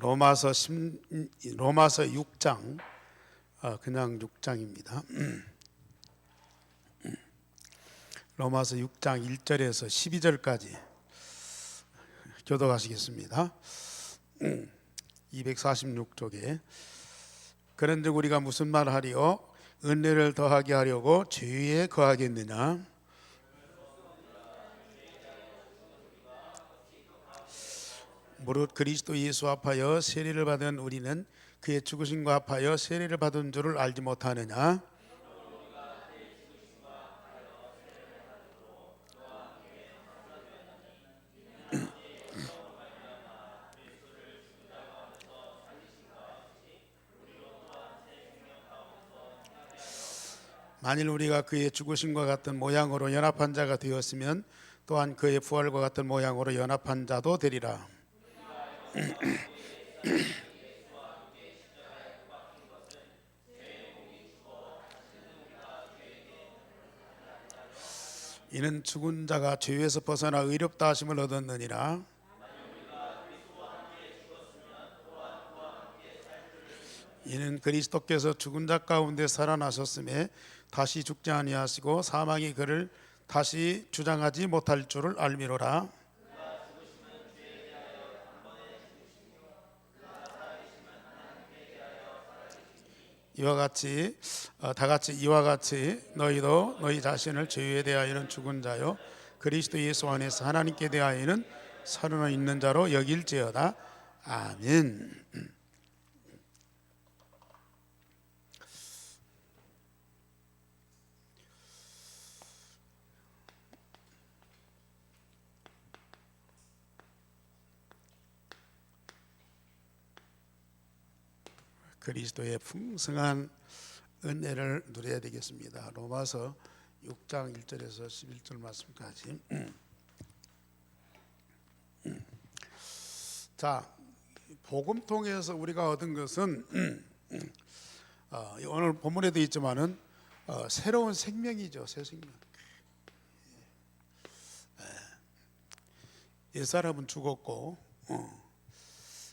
로마서 6장, 그냥 6장입니다. 로마서 6장 1절에서 12절까지 교독하시겠습니다. 246쪽에 그런즉 우리가 무슨 말 하리요? 은혜를 더하게 하려고 죄에 거하겠느냐? 무릇 그리스도 예수 합하여 세례를 받은 우리는 그의 죽으심과 합하여 세례를 받은 줄을 알지 못하느냐? 만일 우리가 그의 죽으심과 같은 모양으로 연합한 자가 되었으면 또한 그의 부활과 같은 모양으로 연합한 자도 되리라. 이는 죽은 자가 죄에서 벗어나 의롭다 하심을 얻었느니라. 이는 그리스도께서 죽은 자 가운데 살아나셨음에 다시 죽지 아니하시고 사망이 그를 다시 주장하지 못할 줄을 알미로라. 이와 같이 너희도 너희 자신을 죄에 대하여는 죽은 자요 그리스도 예수 안에서 하나님께 대하여는 살아 있는 자로 여길지어다. 아멘. 그리스도의 풍성한 은혜를 누려야 되겠습니다. 로마서 6장 1절에서 11절 말씀까지. 자, 복음 통해서 우리가 얻은 것은 오늘 본문에도 있지만은 새로운 생명이죠. 새 생명. 옛사람은 죽었고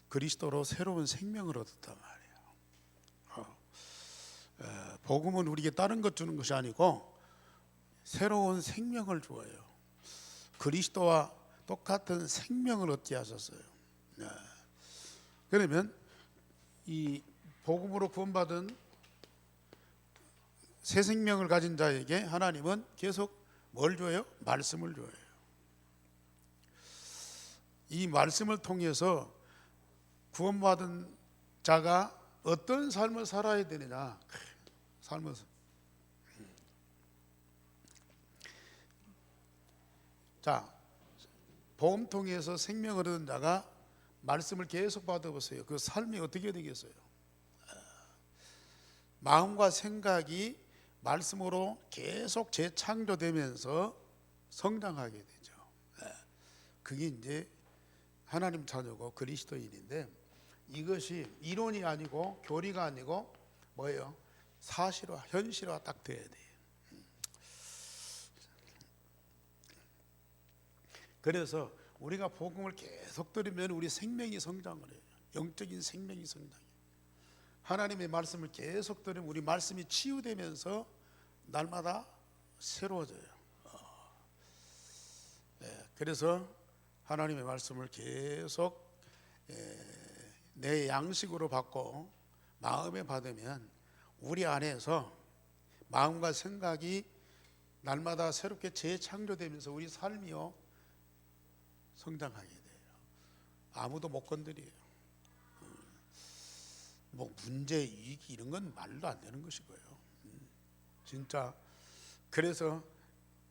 그리스도로 새로운 생명을 얻었단 말이에요. 복음은 우리에게 다른 것 주는 것이 아니고 새로운 생명을 주어요. 그리스도와 똑같은 생명을 얻게 하셨어요. 그러면 이 복음으로 구원받은 새 생명을 가진 자에게 하나님은 계속 뭘 줘요? 말씀을 줘요. 이 말씀을 통해서 구원받은 자가 어떤 삶을 살아야 되느냐? 삶을 자, 복음 통해서 생명을 얻은 자가 말씀을 계속 받아보세요. 그 삶이 어떻게 되겠어요? 마음과 생각이 말씀으로 계속 재창조되면서 성장하게 되죠. 그게 이제 하나님 자녀고 그리스도인인데 이것이 이론이 아니고 교리가 아니고 뭐예요? 사실화, 현실화 딱 돼야 돼요. 그래서 우리가 복음을 계속 들으면 우리 생명이 성장을 해요. 영적인 생명이 성장해요. 하나님의 말씀을 계속 들으면 우리 말씀이 치유되면서 날마다 새로워져요. 그래서 하나님의 말씀을 계속 내 양식으로 받고 마음에 받으면 우리 안에서 마음과 생각이 날마다 새롭게 재창조되면서 우리 삶이요 성장하게 돼요. 아무도 못 건드려요. 뭐 문제, 이익 이런 건 말도 안 되는 것이고요. 진짜 그래서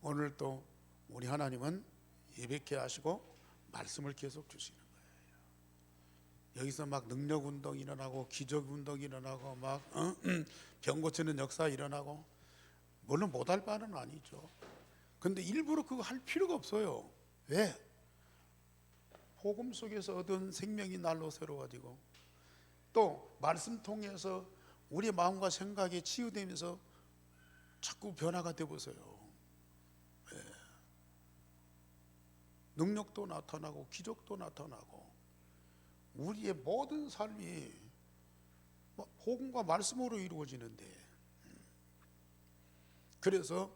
오늘 또 우리 하나님은 예배케 하시고 말씀을 계속 주시는 거예요. 여기서 막 능력 운동 일어나고 기적 운동 일어나고 막 병 고치는 역사 일어나고 물론 못할 바는 아니죠. 근데 일부러 그거 할 필요가 없어요. 왜? 복음 속에서 얻은 생명이 날로 새로워지고 또 말씀 통해서 우리의 마음과 생각이 치유되면서 자꾸 변화가 돼 보세요. 능력도 나타나고 기적도 나타나고 우리의 모든 삶이 복음과 말씀으로 이루어지는데, 그래서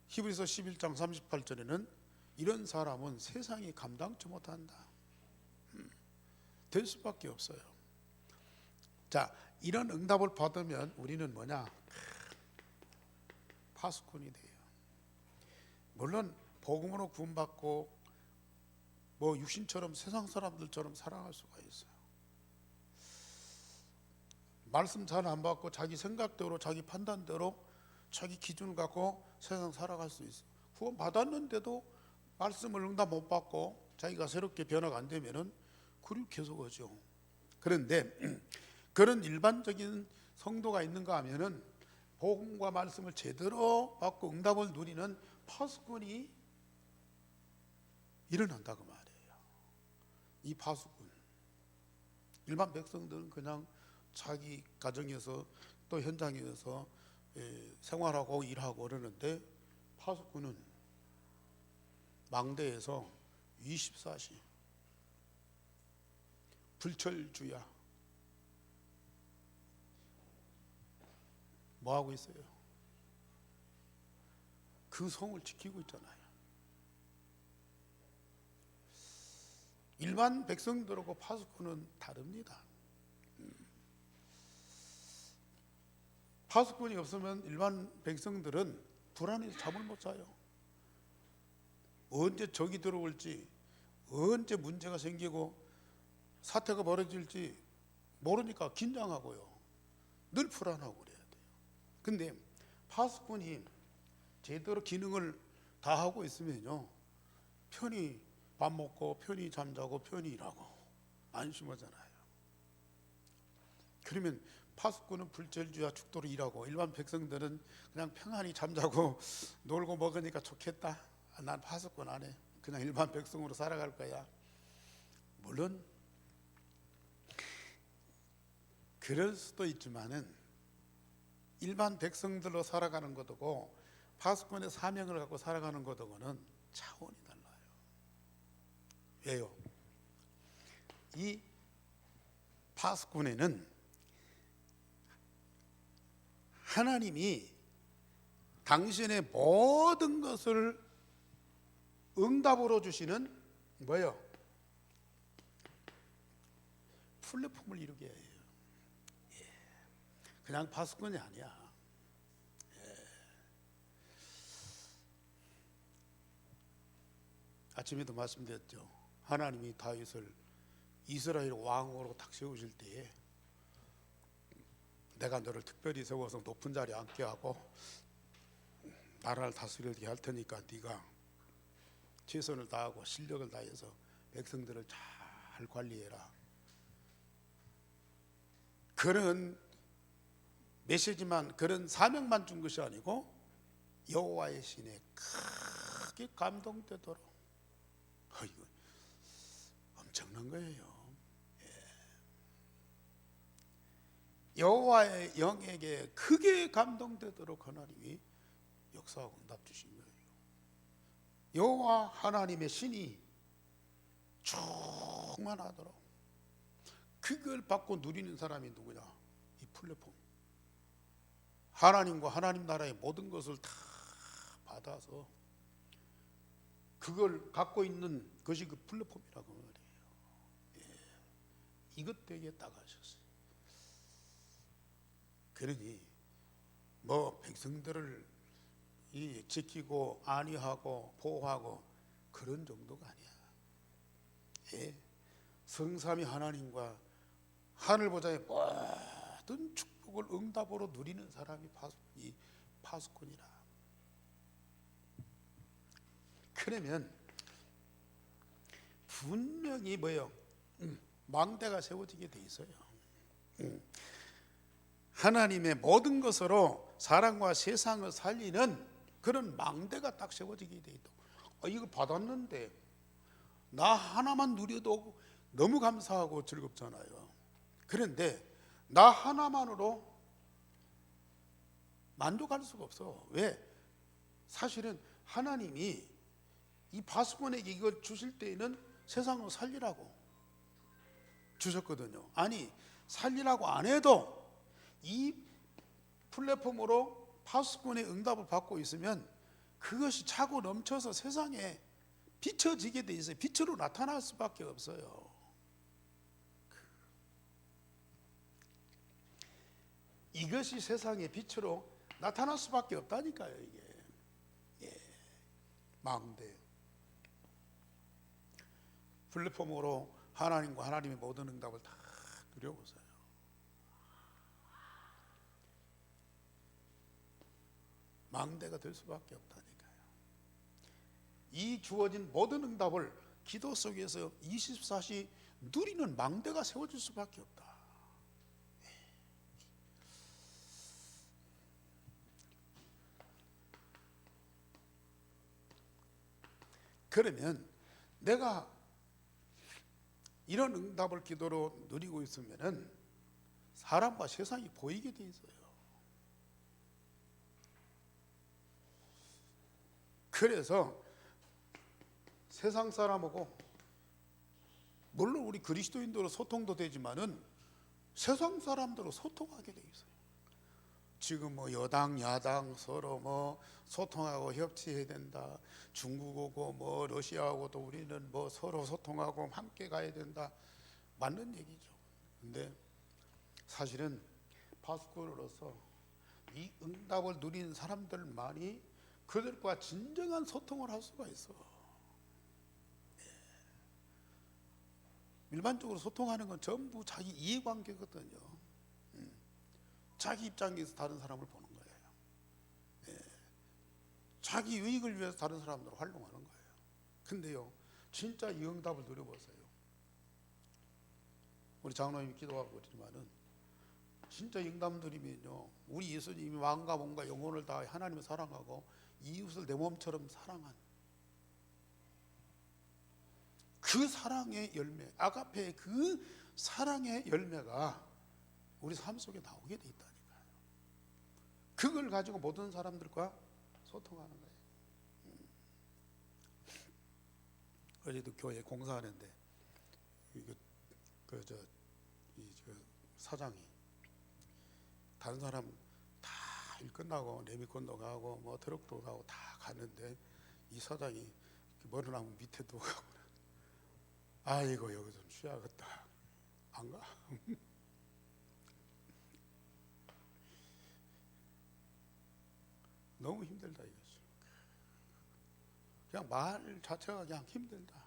히브리서 11장 38절에는 이런 사람은 세상이 감당치 못한다. 될 수밖에 없어요. 자, 이런 응답을 받으면 우리는 뭐냐? 파수꾼이 돼요. 물론 복음으로 구원받고 육신처럼 세상 사람들처럼 살아갈 수가 있어요. 말씀 잘 안 받고 자기 생각대로 자기 판단대로 자기 기준을 갖고 세상 살아갈 수 있어요. 구원 받았는데도 말씀을 응답 못 받고 자기가 새롭게 변화가 안 되면은 그리고 계속 오죠. 그런데 그런 일반적인 성도가 있는가 하면은 복음과 말씀을 제대로 받고 응답을 누리는 파수꾼이 일어난다고 말이에요. 이 파수꾼, 일반 백성들은 그냥 자기 가정에서 또 현장에서 생활하고 일하고 그러는데, 파수꾼은 망대에서 24시 불철주야 뭐 하고 있어요? 그 성을 지키고 있잖아요. 일반 백성들하고 파수꾼은 다릅니다. 파수꾼이 없으면 일반 백성들은 불안해서 잠을 못 자요. 언제 적이 들어올지, 언제 문제가 생기고 사태가 벌어질지 모르니까 긴장하고요. 늘 불안하고 그래야 돼요. 근데 파수꾼이 제대로 기능을 다 하고 있으면요, 편히 밥 먹고 편히 잠자고 편히 일하고 안심하잖아요. 그러면 파수꾼은 불철주야 죽도록 일하고, 일반 백성들은 그냥 평안히 잠자고 놀고 먹으니까 좋겠다. 난 파수꾼 안 해. 그냥 일반 백성으로 살아갈 거야. 물론 그럴 수도 있지만은 일반 백성들로 살아가는 것하고 파수꾼의 사명을 갖고 살아가는 것하고는 차원이 달라요. 왜요? 이 파수꾼에는 하나님이 당신의 모든 것을 응답으로 주시는 뭐예요? 플랫폼을 이루게 해요. 그냥 파수꾼이 아니야. 아침에도 말씀드렸죠. 하나님이 다윗을 이스라엘 왕으로 딱 세우실 때에 내가 너를 특별히 세워서 높은 자리에 앉게 하고 나라를 다스리게 할 테니까 네가 최선을 다하고 실력을 다해서 백성들을 잘 관리해라. 그런 메시지만, 그런 사명만 준 것이 아니고 여호와의 신에 크게 감동되도록, 이거 엄청난 거예요. 여호와의 영에게 크게 감동되도록 하나님이 역사하고 응답 주신 거예요. 여호와 하나님의 신이 충만하도록, 그걸 받고 누리는 사람이 누구냐? 이 플랫폼. 하나님과 하나님 나라의 모든 것을 다 받아서 그걸 갖고 있는 것이 그 플랫폼이라고 말이에요. 이것 되게 따가셨어요. 그러니 백성들을 지키고 안위하고 보호하고 그런 정도가 아니야. 성삼위 하나님과 하늘 보좌의 모든 축복을 응답으로 누리는 사람이 이 파수꾼이라. 그러면 분명히 망대가 세워지게 돼 있어요. 하나님의 모든 것으로 사람과 세상을 살리는 그런 망대가 딱 세워지게 돼 있다. 이거 받았는데 나 하나만 누려도 너무 감사하고 즐겁잖아요. 그런데 나 하나만으로 만족할 수가 없어. 왜? 사실은 하나님이 이 파수꾼에게 이걸 주실 때에는 세상을 살리라고 주셨거든요. 아니 살리라고 안 해도 이 플랫폼으로 파수꾼의 응답을 받고 있으면 그것이 차고 넘쳐서 세상에 비춰지게 돼 있어요. 빛으로 나타날 수밖에 없어요. 이것이 세상의 빛으로 나타날 수밖에 없다니까요. 이게 망대 플랫폼으로 하나님과 하나님의 모든 응답을 다 누려보세요. 망대가 될 수밖에 없다니까요. 이 주어진 모든 응답을 기도 속에서 24시 누리는 망대가 세워질 수밖에 없다. 그러면 내가 이런 응답을 기도로 누리고 있으면은 사람과 세상이 보이게 돼 있어요. 그래서 세상 사람하고 물론 우리 그리스도인들로 소통도 되지만은 세상 사람들로 소통하게 돼 있어요. 지금 뭐 여당 야당 서로 뭐 소통하고 협치해야 된다. 중국하고 뭐 러시아하고도 우리는 뭐 서로 소통하고 함께 가야 된다. 맞는 얘기죠. 근데 사실은 파수꾼으로서 이 응답을 누린 사람들만이 그들과 진정한 소통을 할 수가 있어. 일반적으로 소통하는 건 전부 자기 이해관계거든요. 자기 입장에서 다른 사람을 보는 거예요. 자기 유익을 위해서 다른 사람들을 활용하는 거예요. 근데요, 진짜 이 응답을 누려보세요. 우리 장로님이 기도하고 있지만은 진짜 응답 누리면요, 우리 예수님이 마음과 몸과 영혼을 다해 하나님을 사랑하고 이웃을 내 몸처럼 사랑한 그 사랑의 열매, 아가페의 그 사랑의 열매가 우리 삶 속에 나오게 돼 있다니까요. 그걸 가지고 모든 사람들과 소통하는 거예요. 어제도 교회 공사하는데 그 사장이 다른 사람 다 일 끝나고 레미콘도 가고 뭐 트럭도 가고 다 갔는데 이 사장이 머리나무 밑에 두고 아이고 여기 좀 쉬어야겠다. 안 가? 너무 힘들다 이거죠. 그냥 말 자체가 그냥 힘들다.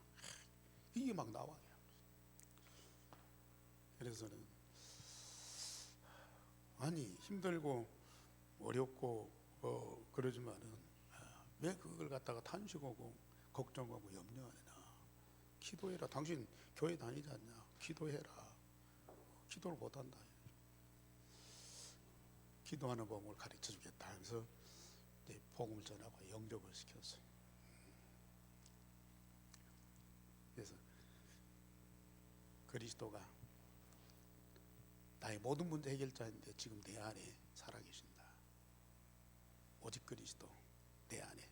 이게 막 나와요. 그래서는 아니 힘들고 어렵고 그러지만은 왜 그걸 갖다가 탄식하고 걱정하고 염려하냐. 기도해라. 당신 교회 다니지 않냐. 기도해라. 기도를 못한다. 기도하는 법을 가르쳐 주겠다 하면서 복음을 전하고 영접을 시켰어요. 그래서 그리스도가 나의 모든 문제 해결자인데 지금 내 안에 살아계신다. 오직 그리스도 내 안에,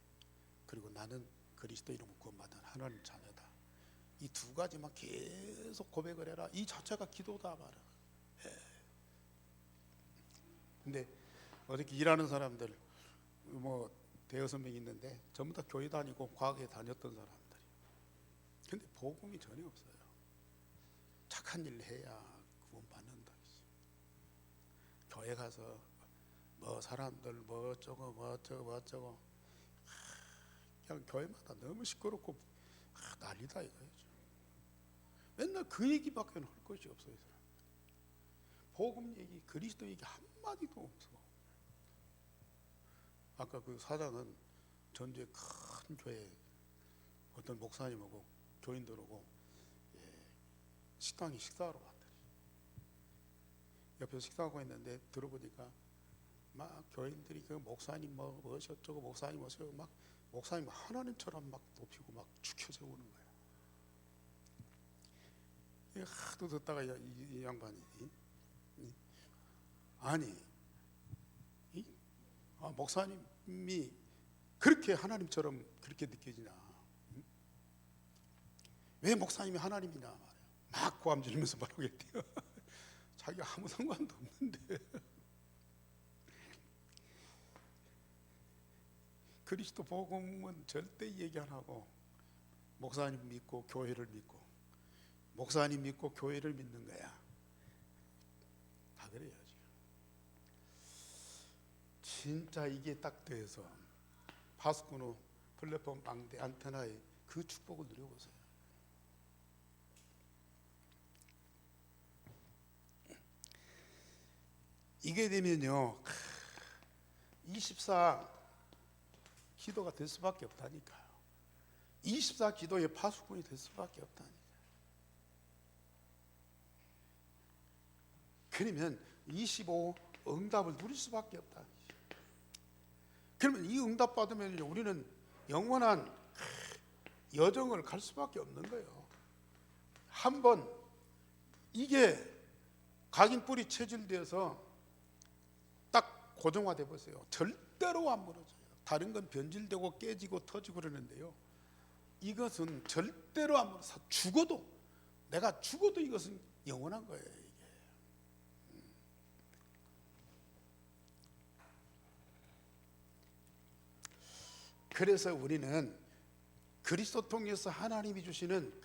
그리고 나는 그리스도 이름으로 구원받은 하나님 자녀다. 이 두 가지만 계속 고백을 해라. 이 자체가 기도다 말아. 근데 어저께 일하는 사람들 뭐 대여섯 명 있는데 전부 다 교회 다니고 과학에 다녔던 사람들이. 근데 복음이 전혀 없어요. 착한 일 해야 구원받는다. 교회 가서 뭐 사람들 뭐 어쩌고 뭐 어쩌고 뭐 어쩌고 그냥 교회마다 너무 시끄럽고 난리다 이거죠. 맨날 그 얘기밖에 할 것이 없어요. 복음 얘기, 그리스도 얘기 한마디도 없어. 아까 그 사장은 전주의 큰 교회 어떤 목사님하고 교인들하고 식당에 식사하러 왔더니 옆에서 식사하고 있는데 들어보니까 막 교인들이 그 목사님 뭐 어쩌고 목사님 어쩌고 막 목사님 하나님처럼 막 높이고 막 죽여 세우는 거야. 하도 듣다가 이 양반이 아니 목사님이 그렇게 하나님처럼 그렇게 느껴지나? 왜 목사님이 하나님이냐 말이야. 막 고함 지르면서 말하겠대요. 자기가 아무 상관도 없는데. 그리스도 복음은 절대 얘기 안 하고 목사님 믿고 교회를 믿고 목사님 믿고 교회를 믿는 거야. 다 그래야지. 진짜 이게 딱 돼서 파스쿠노 플랫폼 망대 안테나에 그 축복을 누려보세요. 이게 되면요 24 기도가 될 수밖에 없다니까요. 24 기도의 파수꾼이 될 수밖에 없다니까요. 그러면 25 응답을 누릴 수밖에 없다. 그러면 이 응답 받으면 우리는 영원한 여정을 갈 수밖에 없는 거예요. 한번 이게 각인 뿌리 체질되어서 딱 고정화돼 보세요. 절대로 안 무너져요. 다른 건 변질되고 깨지고 터지고 그러는데요, 이것은 절대로 안 무너져. 죽어도, 내가 죽어도 이것은 영원한 거예요. 이게. 그래서 우리는 그리스도 통해서 하나님이 주시는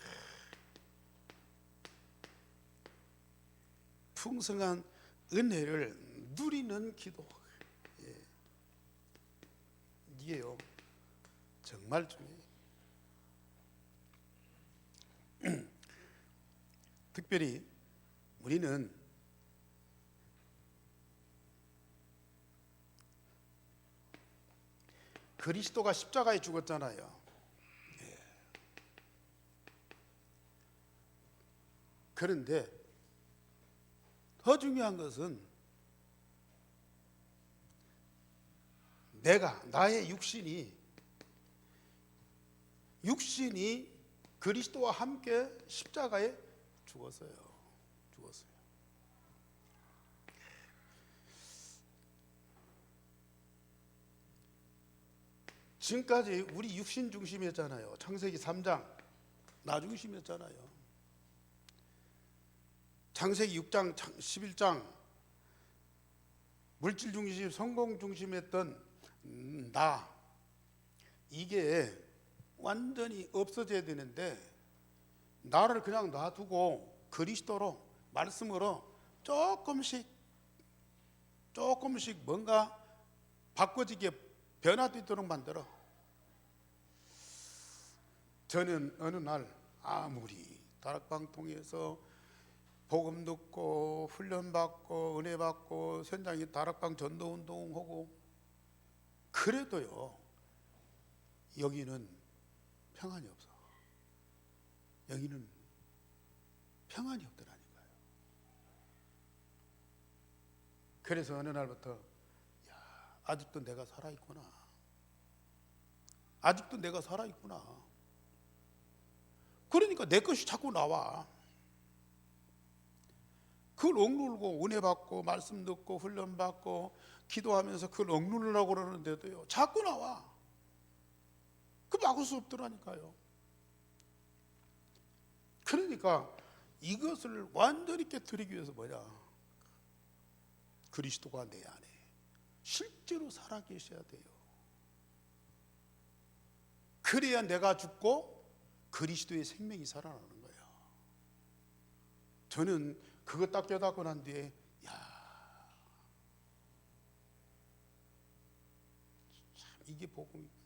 풍성한 은혜를 누리는 기도, 이게요 정말 중요해요. 특별히 우리는 그리스도가 십자가에 죽었잖아요. 그런데 더 중요한 것은 나의 육신이 그리스도와 함께 십자가에 죽었어요. 지금까지 우리 육신 중심이었잖아요. 창세기 3장 나 중심이었잖아요. 창세기 6장 11장 물질 중심 성공 중심이었던 나, 이게 완전히 없어져야 되는데 나를 그냥 놔두고 그리스도로 말씀으로 조금씩 뭔가 바꿔지게 변화되도록 만들어. 저는 어느 날 아무리 다락방 통해서 복음 듣고 훈련 받고 은혜 받고 현장에 다락방 전도 운동하고 그래도요 여기는 평안이 없어. 여기는 평안이 없더라니까요. 그래서 어느 날부터 아직도 내가 살아있구나. 아직도 내가 살아있구나. 그러니까 내 것이 자꾸 나와. 그걸 억누르고 은혜 받고 말씀 듣고 훈련 받고 기도하면서 그걸 억누르려고 그러는데도요 자꾸 나와. 그 막을 수 없더라니까요. 그러니까 이것을 완전히 깨뜨리기 위해서 뭐냐, 그리스도가 내 안에 실제로 살아계셔야 돼요. 그래야 내가 죽고 그리스도의 생명이 살아나는 거예요. 저는 그거 딱 깨닫고 난 뒤에 참 이게 복음이구나.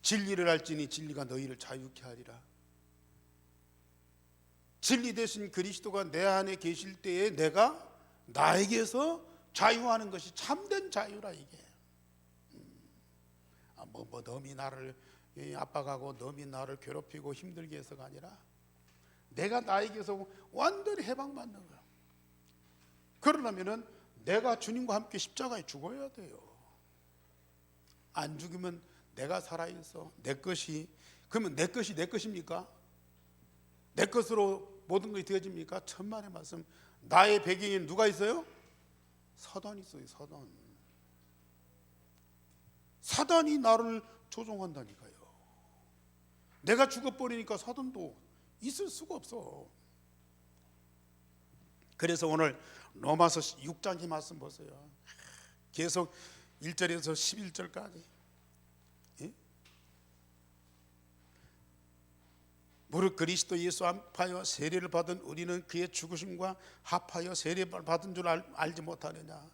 진리를 알지니 진리가 너희를 자유케 하리라. 진리 대신 그리스도가 내 안에 계실 때에 내가 나에게서 자유하는 것이 참된 자유라. 이게 너미 나를 압박하고 너미 나를 괴롭히고 힘들게 해서가 아니라 내가 나에게서 완전히 해방받는 거야. 그러려면은 내가 주님과 함께 십자가에 죽어야 돼요. 안 죽으면 내가 살아있어. 내 것이, 그러면 내 것이 내 것입니까? 내 것으로 모든 것이 되어집니까? 천만의 말씀. 나의 배경에는 누가 있어요? 사단이 있어요. 사단이 나를 조종한다니까요. 내가 죽어버리니까 사돈도 있을 수가 없어. 그래서 오늘 로마서 6장 말씀 보세요. 계속 1절에서 11절까지. 무릇 그리스도 예수 합하여 세례를 받은 우리는 그의 죽으심과 합하여 세례를 받은 줄 알지 못하느냐.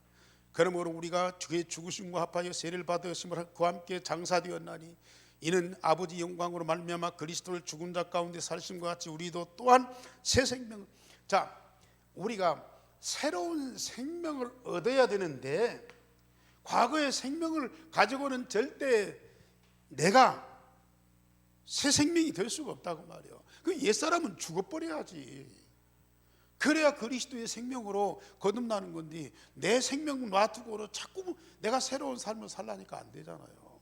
그러므로 우리가 그의 죽으심과 합하여 세례를 받으심을 그와 함께 장사되었나니 이는 아버지 영광으로 말미암아 그리스도를 죽은 자 가운데 살심과 같이 우리도 또한 새 생명. 자, 우리가 새로운 생명을 얻어야 되는데 과거의 생명을 가지고는 절대 내가 새 생명이 될 수가 없다고 말이에요. 그 옛사람은 죽어버려야지. 그래야 그리스도의 생명으로 거듭나는 건데 내 생명 놔두고 자꾸 내가 새로운 삶을 살라니까 안 되잖아요.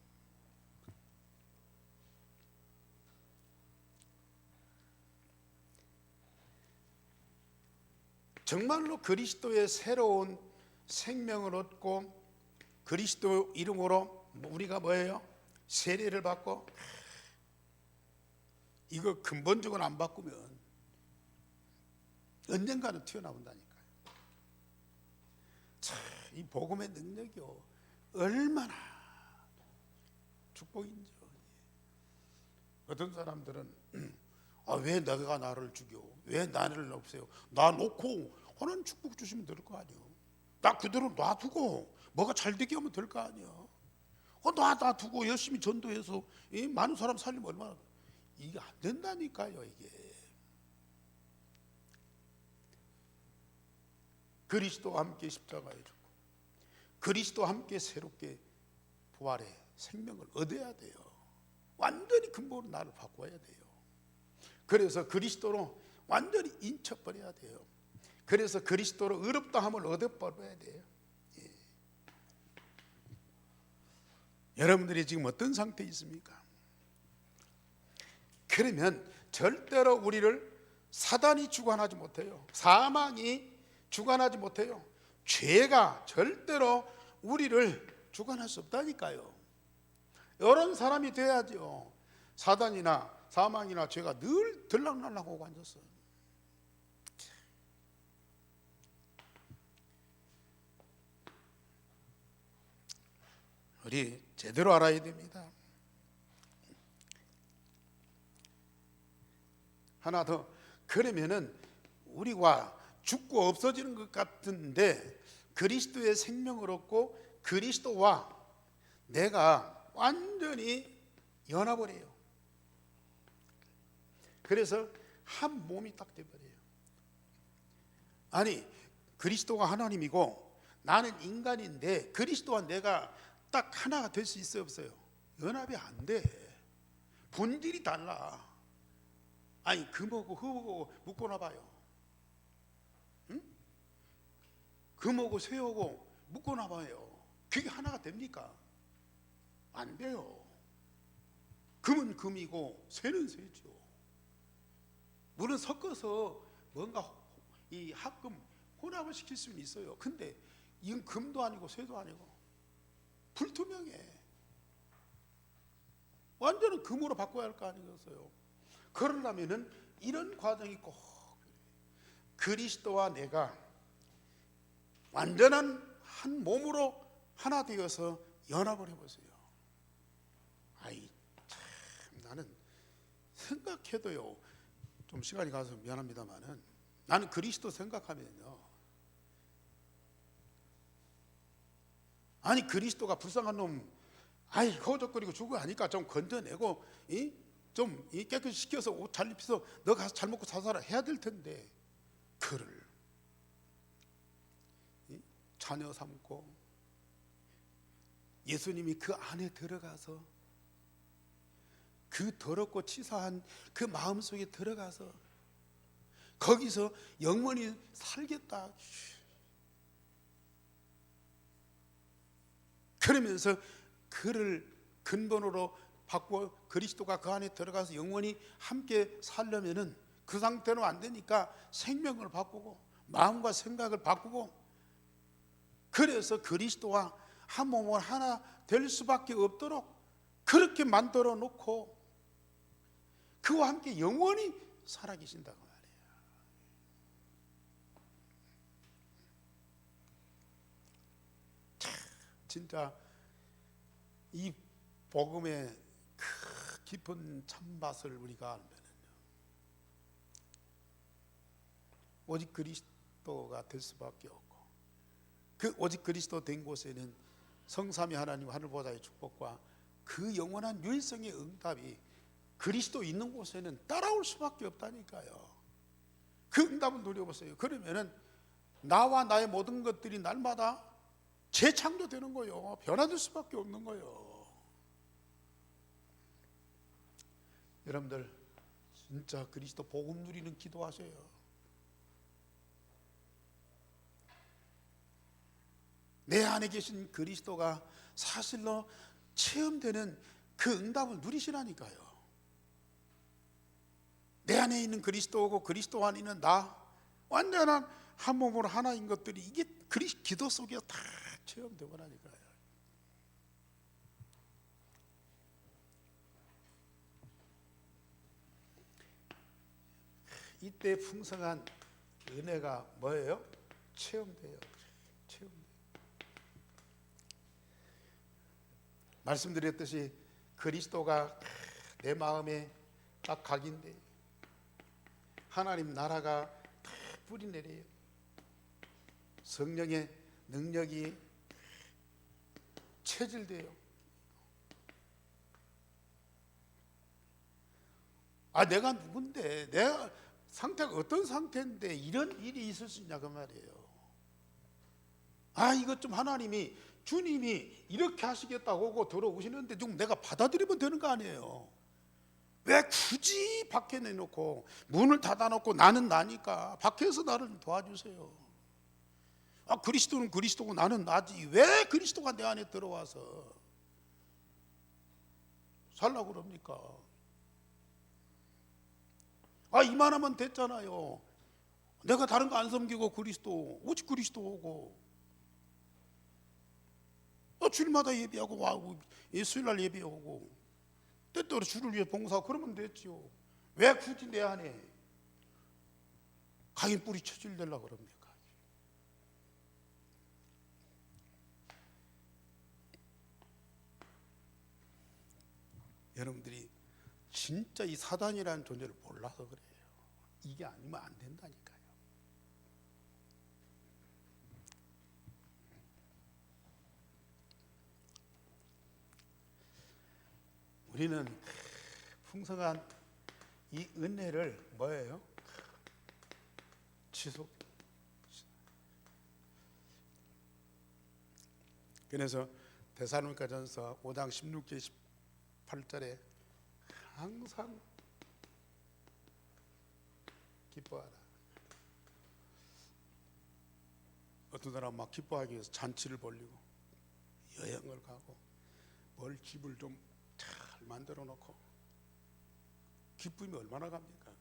정말로 그리스도의 새로운 생명을 얻고 그리스도 이름으로 우리가 뭐예요? 세례를 받고, 이거 근본적으로 안 바꾸면 언젠가는 튀어나온다니까요. 참, 이 복음의 능력이요 얼마나 축복인지. 어떤 사람들은 왜 내가 나를 죽여? 왜 나를 없애요? 나 놓고 하나님 축복 주시면 될 거 아니에요. 나 그대로 놔두고 뭐가 잘 되게 하면 될 거 아니에요. 놔두고 열심히 전도해서 많은 사람 살리면 얼마나. 이게 안 된다니까요. 이게 그리스도와 함께 십자가에 죽고 그리스도와 함께 새롭게 부활의 생명을 얻어야 돼요. 완전히 근본으로 나를 바꿔야 돼요. 그래서 그리스도로 완전히 인쳐버려야 돼요. 그래서 그리스도로 의롭다함을 얻어버려야 돼요. 예. 여러분들이 지금 어떤 상태에 있습니까? 그러면 절대로 우리를 사단이 주관하지 못해요. 사망이 주관하지 못해요. 죄가 절대로 우리를 주관할 수 없다니까요. 이런 사람이 돼야죠. 사단이나 사망이나 죄가 늘 들락날락하고 앉았어요. 우리 제대로 알아야 됩니다. 하나 더. 그러면은 우리가 죽고 없어지는 것 같은데 그리스도의 생명을 얻고 그리스도와 내가 완전히 연합을 해요. 그래서 한 몸이 딱 돼버려요. 아니, 그리스도가 하나님이고 나는 인간인데 그리스도와 내가 딱 하나가 될 수 있어요, 없어요? 연합이 안 돼. 본질이 달라. 아니, 금하고 흙하고 묶어놔봐요. 응? 금하고 쇠하고 묶어놔봐요. 그게 하나가 됩니까? 안 돼요. 금은 금이고 쇠는 쇠죠. 물은 섞어서 뭔가 이 합금 혼합을 시킬 수는 있어요. 근데 이건 금도 아니고 쇠도 아니고 불투명해. 완전히 금으로 바꿔야 할 거 아니겠어요? 그러려면은 이런 과정이 꼭 그리스도와 내가 완전한 한 몸으로 하나 되어서 연합을 해보세요. 아이 참, 나는 생각해도요 좀 시간이 가서 미안합니다만은 나는 그리스도 생각하면요, 아니 그리스도가 불쌍한 놈 허적거리고 죽어 하니까 좀 건져내고 좀 깨끗이 시켜서 옷 잘 입혀서 너 가서 잘 먹고 잘 살아 해야 될 텐데 그를 자녀 삼고 예수님이 그 안에 들어가서 그 더럽고 치사한 그 마음속에 들어가서 거기서 영원히 살겠다 그러면서 그를 근본으로 바꾸어 그리스도가 그 안에 들어가서 영원히 함께 살려면은 그 상태로 안 되니까 생명을 바꾸고 마음과 생각을 바꾸고 그래서 그리스도와 한 몸을 하나 될 수밖에 없도록 그렇게 만들어 놓고 그와 함께 영원히 살아계신다고 말이에요. 진짜 이 복음의 깊은 참맛을 우리가 알면은요, 오직 그리스도가 될 수밖에 없고, 그 오직 그리스도 된 곳에는 성삼위 하나님 하늘보좌의 축복과 그 영원한 유일성의 응답이 그리스도 있는 곳에는 따라올 수밖에 없다니까요. 그 응답을 누려보세요. 그러면은 나와 나의 모든 것들이 날마다 재창조되는 거예요. 변화될 수밖에 없는 거예요. 여러분들 진짜 그리스도 복음 누리는 기도하세요. 내 안에 계신 그리스도가 사실로 체험되는 그 응답을 누리시라니까요. 내 안에 있는 그리스도고 그리스도 안에 있는 나, 완전한 한 몸으로 하나인 것들이 이게 기도 속에 다 체험되고나니까요. 이때 풍성한 은혜가 뭐예요? 체험돼요. 체험돼요. 말씀드렸듯이 그리스도가 내 마음에 딱 각인돼, 하나님 나라가 다 뿌리내려요. 성령의 능력이 체질돼요. 내가 누군데, 내가 상태가 어떤 상태인데 이런 일이 있을 수 있냐 그 말이에요. 이것 좀 하나님이, 주님이 이렇게 하시겠다고 하고 들어오시는데 좀 내가 받아들이면 되는 거 아니에요. 왜 굳이 밖에 내놓고 문을 닫아놓고 나는 나니까 밖에서 나를 도와주세요. 그리스도는 그리스도고 나는 나지, 왜 그리스도가 내 안에 들어와서 살라고 그럽니까? 이만하면 됐잖아요. 내가 다른 거 안 섬기고 그리스도, 오직 그리스도 오고, 주일마다 예배하고 와고, 수요일날 예배하고, 때때로 주를 위해 봉사하고 그러면 됐지요. 왜 굳이 내 안에 각인 뿌리 쳐질려고 그럽니까? 여러분들이 진짜 이 사단이라는 존재를 몰라서 그래요. 이게 아니면 안 된다니까요. 우리는 풍성한 이 은혜를 뭐예요? 지속. 그래서 데살로니가전서 5장 16절 18절에 항상 기뻐하라. 어떤 사람 막 기뻐하기 위해서 잔치를 벌리고 여행을 가고 뭘 집을 좀 잘 만들어 놓고 기쁨이 얼마나 갑니까?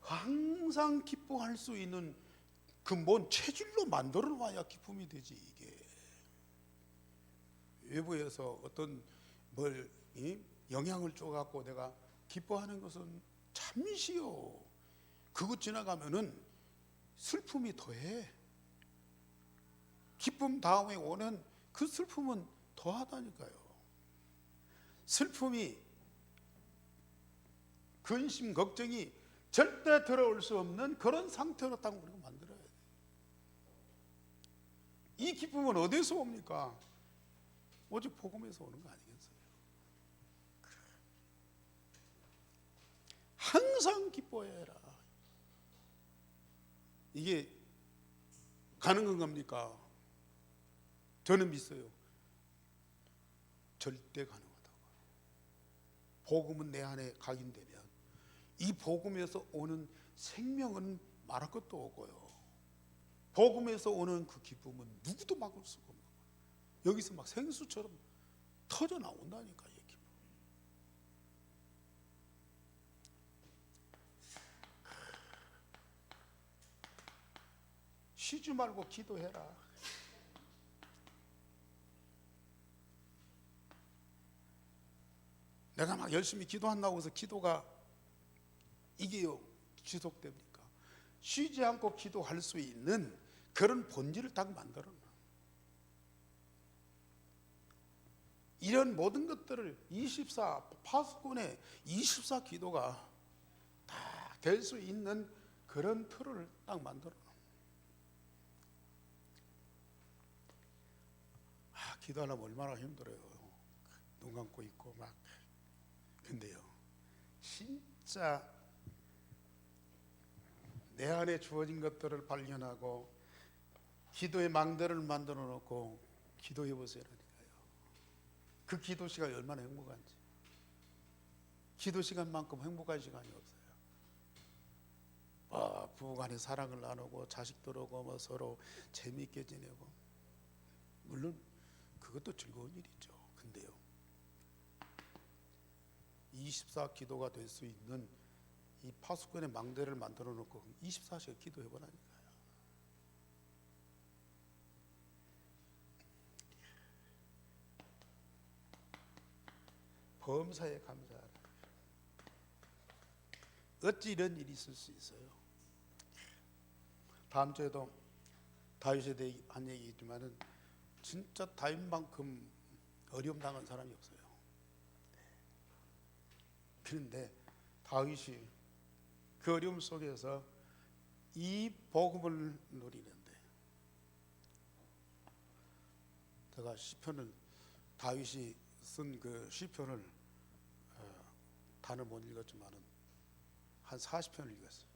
항상 기뻐할 수 있는 근본 체질로 만들어 놔야 기쁨이 되지. 이게 외부에서 어떤 뭘 영향을 줘갖고 내가 기뻐하는 것은 잠시요. 그것 지나가면은 슬픔이 더해. 기쁨 다음에 오는 그 슬픔은 더하다니까요. 슬픔이, 근심, 걱정이 절대 들어올 수 없는 그런 상태로 딱 우리가 만들어야 돼요. 이 기쁨은 어디서 옵니까? 오직 복음에서 오는 거 아니겠어요? 항상 기뻐해라. 이게 가능한 겁니까? 저는 믿어요. 절대 가능하다고. 복음은 내 안에 각인되면 이 복음에서 오는 생명은 말할 것도 없고요. 복음에서 오는 그 기쁨은 누구도 막을 수가 없는 거예요. 여기서 막 생수처럼 터져 나온다니까. 이 기쁨. 쉬지 말고 기도해라. 내가 막 열심히 기도한다고 해서 기도가 이게 지속됩니까? 쉬지 않고 기도할 수 있는 그런 본질을 딱 만들어 놔. 이런 모든 것들을 24 파수꾼의 24 기도가 다 될 수 있는 그런 틀을 딱 만들어 놔. 기도하려면 얼마나 힘들어요. 눈 감고 있고 막. 근데요, 진짜 내 안에 주어진 것들을 발견하고 기도의 망대를 만들어 놓고 기도해 보세요라니까요. 그 기도 시간이 얼마나 행복한지. 기도 시간만큼 행복한 시간이 없어요. 부부간에 사랑을 나누고 자식들하고 뭐 서로 재미있게 지내고, 물론 그것도 즐거운 일이죠. 근데요, 24 기도가 될 수 있는 이 파수꾼의 망대를 만들어 놓고 24시간 기도해 보라니까요. 범사에 감사하라. 어찌 이런 일이 있을 수 있어요? 다음 주에도 다윗에 대해 한 얘기지만은 진짜 다윗만큼 어려움 당한 사람이 없어요. 그런데 다윗이 그 어려움 속에서 이 복음을 누리는데, 제가 시편을 다윗이 쓴 그 시편을 단을 못 읽었지만은 한 40편을 읽었어요.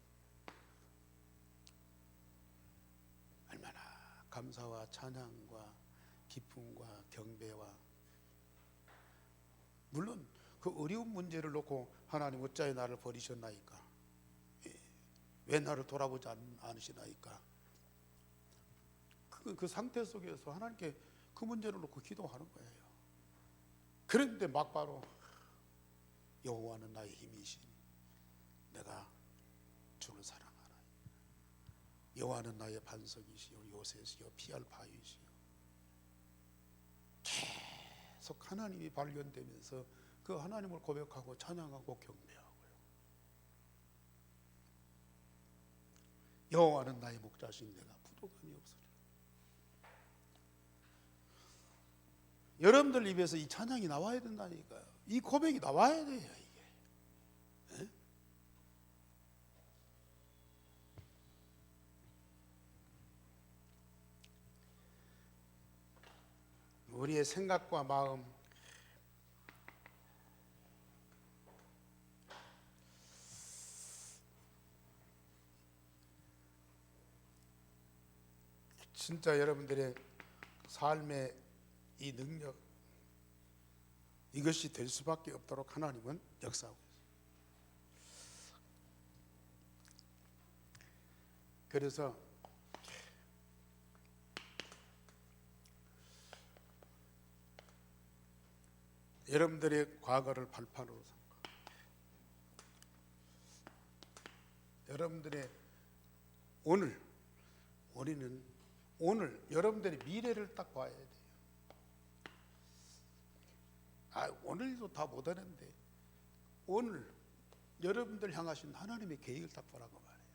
얼마나 감사와 찬양과 기쁨과 경배와, 물론 그 어려운 문제를 놓고 하나님 어찌하여 나를 버리셨나이까, 왜 나를 돌아보지 않으시나이까, 그 상태 속에서 하나님께 그 문제를 놓고 기도하는 거예요. 그런데 막바로 여호와는 나의 힘이시니 내가 주를 사랑하나이다. 여호와는 나의 반석이시요 요새시요 피할 바위시요. 계속 하나님이 발견되면서 그 하나님을 고백하고 찬양하고 경배하고요. 여호와는 나의 목자시니 내가 부족함이 없으리라. 여러분들 입에서 이 찬양이 나와야 된다니까요. 이 고백이 나와야 돼요, 이게. 에? 우리의 생각과 마음, 진짜 여러분들의 삶의 이 능력, 이것이 될 수밖에 없도록 하나님은 역사하고 있어요. 그래서 여러분들의 과거를 발판으로 삼고, 여러분들의 우리는 오늘 여러분들의 미래를 딱 봐야 돼요. 오늘도 다 못하는데 오늘 여러분들 향하신 하나님의 계획을 딱 보라고 말해요.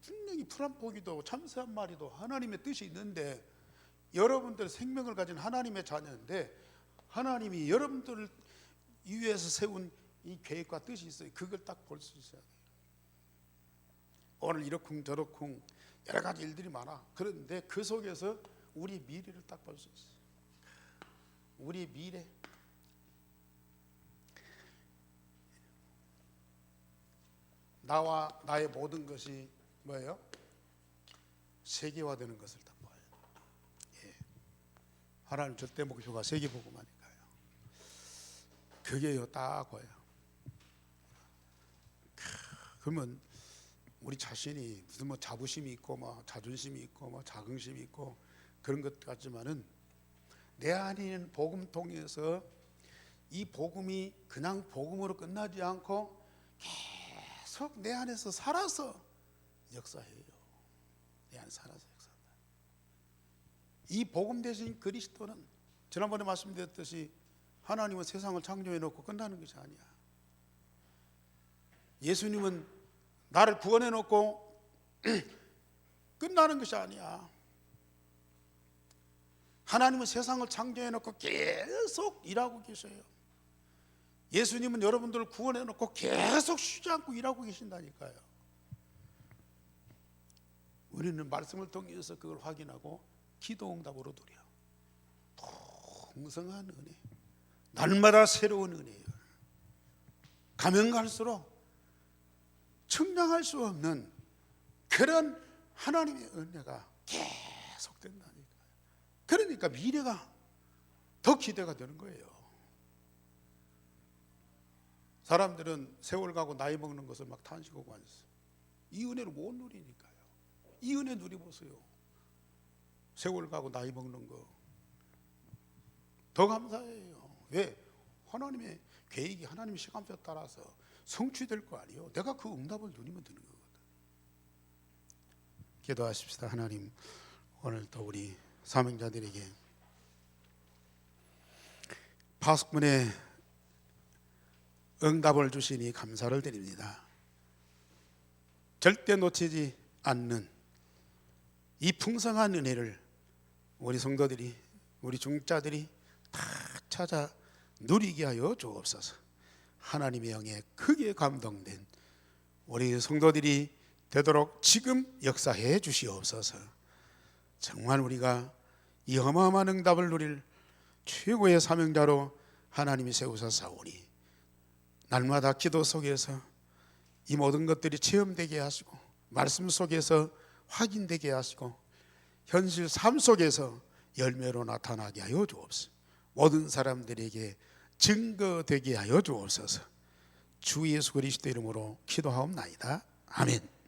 분명히 풀 한 포기도 참새 한 마리도 하나님의 뜻이 있는데, 여러분들 생명을 가진 하나님의 자녀인데 하나님이 여러분들을 위해서 세운 이 계획과 뜻이 있어요. 그걸 딱 볼 수 있어야 돼요. 오늘 이러쿵 저러쿵 여러 가지 일들이 많아. 그런데 그 속에서 우리 미래를 딱 볼 수 있어요. 우리 미래, 나와 나의 모든 것이 뭐예요? 세계화되는 것을 딱 봐요. 예. 하나님 절대 목표가 세계복음하니까요. 그게요 딱 봐요. 그러면 우리 자신이 무슨 뭐 자부심이 있고 뭐 자존심이 있고 뭐 자긍심이 있고 그런 것 같지만은, 내 안에 있는 복음 통해서 이 복음이 그냥 복음으로 끝나지 않고 계속 내 안에서 살아서 역사해요. 내 안에 살아서 역사한다. 이 복음 대신 그리스도는 지난번에 말씀드렸듯이 하나님은 세상을 창조해 놓고 끝나는 것이 아니야. 예수님은 나를 구원해 놓고 끝나는 것이 아니야. 하나님은 세상을 창조해 놓고 계속 일하고 계셔요. 예수님은 여러분들을 구원해 놓고 계속 쉬지 않고 일하고 계신다니까요. 우리는 말씀을 통해서 그걸 확인하고 기도 응답으로 누려. 풍성한 은혜, 날마다 새로운 은혜예요. 가면 갈수록 측량할 수 없는 그런 하나님의 은혜가 계속 된다니까요. 그러니까 미래가 더 기대가 되는 거예요. 사람들은 세월 가고 나이 먹는 것을 막 탄식하고 앉았어요. 이 은혜를 못 누리니까요. 이 은혜 누려보세요. 세월 가고 나이 먹는 거 더 감사해요. 왜? 하나님의 계획이 하나님의 시간표에 따라서 성취될 거 아니에요. 내가 그 응답을 누리면 되는 거거든. 기도하십시다. 하나님, 오늘 또 우리 사명자들에게 파수꾼의 응답을 주시니 감사를 드립니다. 절대 놓치지 않는 이 풍성한 은혜를 우리 성도들이, 우리 중자들이 다 찾아 누리게 하여 주옵소서. 하나님의 영에 크게 감동된 우리 성도들이 되도록 지금 역사해 주시옵소서. 정말 우리가 이 어마어마한 응답을 누릴 최고의 사명자로 하나님이 세우셨사오니 날마다 기도 속에서 이 모든 것들이 체험되게 하시고 말씀 속에서 확인되게 하시고 현실 삶 속에서 열매로 나타나게 하여 주옵소서. 모든 사람들에게 증거되게 하여 주옵소서. 주 예수 그리스도 이름으로 기도하옵나이다. 아멘.